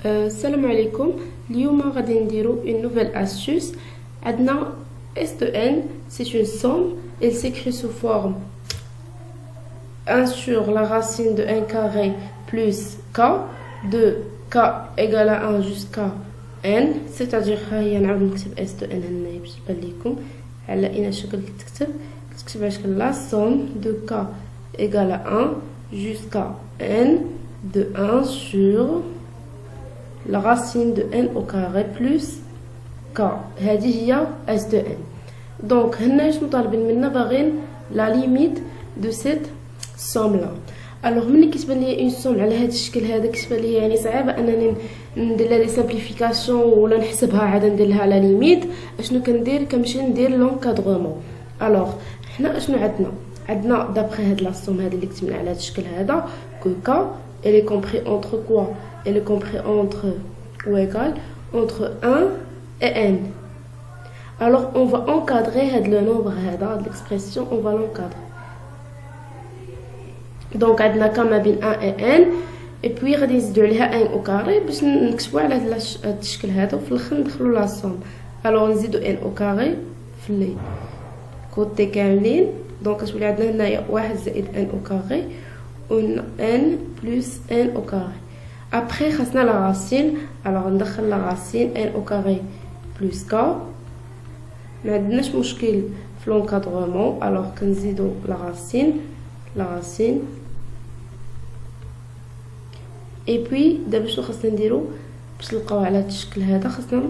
Salam alaikum. اليوم غادي نديرو une nouvelle astuce. عندنا S de n, c'est une somme. Elle s'écrit sous forme 1 sur la racine de n carré plus k, de k égale à 1 jusqu'à n, c'est-à-dire هي نعاود نكتب S de n هنايا باش يبان ليكم على اين شكل كتكتب على شكل la somme de k égale à 1 jusqu'à n de 1 sur la racine de n au carré plus k. هذه هي S de n. Donc هنا شنو طالبين منا؟ باغيين la limite de cette somme là. Alors ملي كتبان لي une somme على هذا الشكل هذا كتبان لي يعني صعيبه انني ندير لها لي سامبليفيكاسيون ولا نحسبها عاد ندير لها لا ليميت. اشنو كندير؟ كنمشي ندير لونكادغومون. الوغ حنا اشنو عندنا دابخي هاد لا سوم هذه اللي كتبنا على هذا الشكل هذا كو كا elle est compris entre quoi? Elle est compris entre ou égal entre 1 et n. Alors on va encadrer le nombre هذا l'expression, on va l'encadrer. Donc عندنا كا ما بين 1 et n et puis غادي نزيدو عليها 1 au carré باش نكتبوا على هذا الشكل هذا وفي الاخر ندخلوا لا سوم. الوغ نزيدو n au carré في لي كوتي كاملين. دونك كتولي عندنا هنايا 1 زائد n au carré و n plus n au carré. Après خاصنا la racine. alors ندخل la racine n au carré plus k. ما عندناش مشكل في l'encadrement. alors كنزيدو la racine et puis دابا شنو خاصنا نديرو باش نلقاو على هذا الشكل هذا؟ خاصنا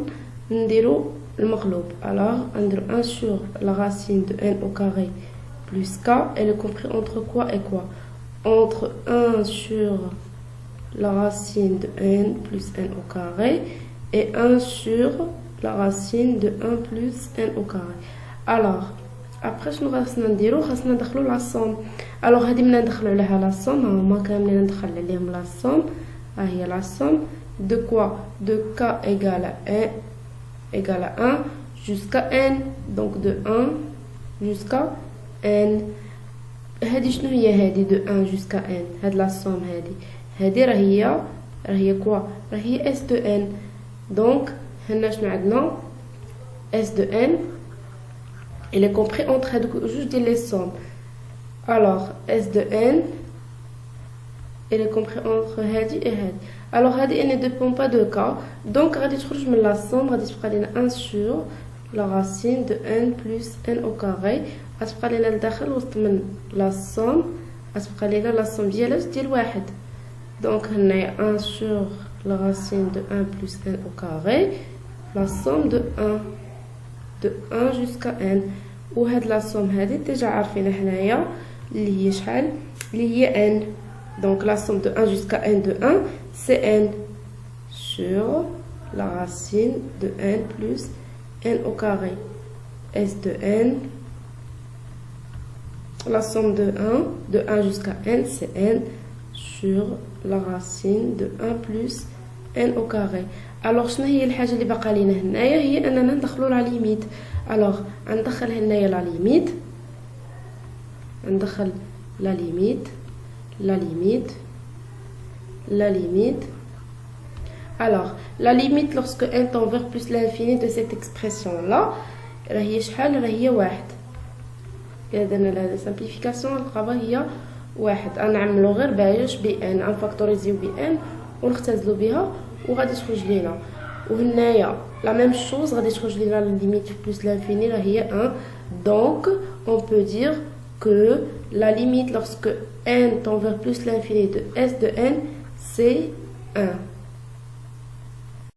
نديرو المقلوب. alors نديرو 1 sur la racine de n au carré plus k. elle est compris entre quoi et quoi? entre 1 sur la racine de n plus n au carré et 1 sur la racine de 1 plus n au carré. alors après شنو خاصنا نديرو؟ خاصنا ندخلو لا سوم. alors هادي ملي ندخلو عليها لا سوم هما كاملين ندخل عليهم لا سوم. ها هي لا سوم de quoi? de k égale à 1 jusqu'à n. donc de 1 jusqu'à n. هادي شنو هي؟ هادي de 1 jusqu'à n. هاد لا سوم هادي راهي كوا؟ راهي s de n. donc هنا شنو عندنا؟ s de n il est compris entre juste les sommes. alors s de n il est compris entre هادي et هادي. alors هادي elle ne dépend pas de k. donc غادي تخرج من la somme غادي تبقى لنا 1 sur la racine de n plus n au carré. غتبقى لنا لداخل وسط من la somme غتبقى لنا la somme ديال واحد. donc هنايا 1 sur la racine de 1 plus n au carré la somme de 1 jusqu'à n. وهاد لا سوم هادي ديجا عارفينها حنايا اللي هي شحال؟ اللي هي n. donc la somme de 1 jusqu'à n de 1 c'est n sur la racine de n plus n au carré. s de n, la somme de 1 jusqu'à n c'est n sur la racine de 1 plus n au carré. alors شنو هي الحاجه اللي باقا لينا هنايا؟ هي اننا ندخلوا لا ليميت. alors ندخل هنايا لا ليميت. ندخل la limite. alors la limite lorsque n tend vers plus l'infini de cette expression là راهي شحال؟ راهي واحد. اذا درنا لها simplification نلقاوها هي واحد. نعملو غير باش بان نفاكتوريزيو بان ونختزلو بها وغادي تخرج لينا. وهنايا لا ميم شوز غادي تخرج لينا la limite plus l'infini راهي 1. donc on peut dire que la limite lorsque n tend vers plus l'infini de s de n c'est 1.